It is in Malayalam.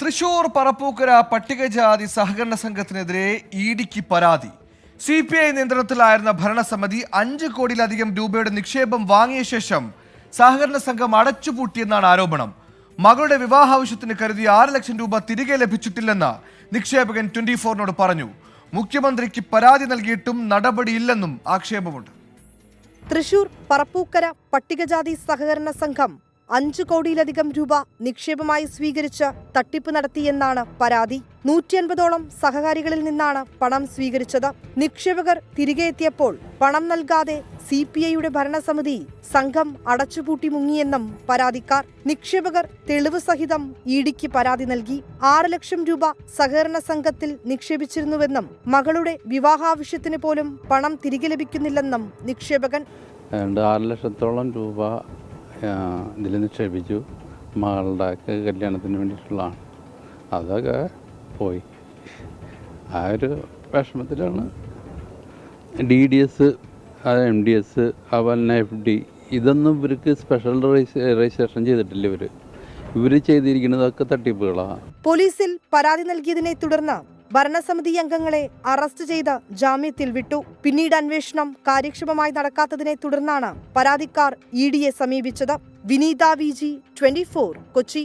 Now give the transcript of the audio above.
തൃശൂർ പറപ്പൂക്കര പട്ടികജാതി സഹകരണ സംഘത്തിനെതിരെ ഇഡിക്ക് പരാതി. CPI നിയന്ത്രണത്തിലായിരുന്ന ഭരണസമിതി 5 കോടിയിലധികം രൂപയുടെ നിക്ഷേപം വാങ്ങിയ ശേഷം സഹകരണ സംഘം അടച്ചുപൂട്ടിയെന്നാണ് ആരോപണം. മകളുടെ വിവാഹാവശ്യത്തിന് കരുതിയ 6 ലക്ഷം രൂപ തിരികെ ലഭിച്ചിട്ടില്ലെന്ന് നിക്ഷേപകൻ 24-നോട് പറഞ്ഞു. മുഖ്യമന്ത്രിക്ക് പരാതി നൽകിയിട്ടും നടപടിയില്ലെന്നും ആക്ഷേപമുണ്ട്. തൃശൂർ പറപ്പൂക്കര പട്ടികജാതി സഹകരണ സംഘം 5 കോടിയിലധികം രൂപ നിക്ഷേപമായി സ്വീകരിച്ച് തട്ടിപ്പ് നടത്തിയെന്നാണ് പരാതി. 150ഓളം സഹകാരികളിൽ നിന്നാണ് പണം സ്വീകരിച്ചത്. നിക്ഷേപകർ തിരികെ എത്തിയപ്പോൾ പണം നൽകാതെ CPIയുടെ ഭരണസമിതി സംഘം അടച്ചുപൂട്ടി മുങ്ങിയെന്നും പരാതിക്കാർ. നിക്ഷേപകർ തെളിവ് സഹിതം ഇഡിക്ക് പരാതി നൽകി. 6 ലക്ഷം രൂപ സഹകരണ സംഘത്തിൽ നിക്ഷേപിച്ചിരുന്നുവെന്നും മകളുടെ വിവാഹാവശ്യത്തിന് പോലും പണം തിരികെ ലഭിക്കുന്നില്ലെന്നും നിക്ഷേപകൻ. 6 ലക്ഷത്തോളം രൂപ ഇതിൽ നിക്ഷേപിച്ചു. മകളുടെ കല്യാണത്തിന് വേണ്ടിയിട്ടുള്ളതാണ്. അതൊക്കെ പോയി. ആ ഒരു വിഷമത്തിലാണ്. DDS, MDS, അതുപോലെ FD ഇതൊന്നും ഇവർക്ക് സ്പെഷ്യൽ രജിസ്ട്രേഷൻ ചെയ്തിട്ടില്ല. ഇവർ ചെയ്തിരിക്കുന്നതൊക്കെ തട്ടിപ്പുകളാണ്. പോലീസിൽ പരാതി നൽകിയതിനെ തുടർന്ന് ഭരണസമിതി അംഗങ്ങളെ അറസ്റ്റ് ചെയ്ത് ജാമ്യത്തിൽ വിട്ടു. പിന്നീട് അന്വേഷണം കാര്യക്ഷമമായി നടക്കാത്തതിനെ തുടർന്നാണ് പരാതിക്കാർ ഇഡിയെ സമീപിച്ചത്. വിനീത VG, 24, കൊച്ചി.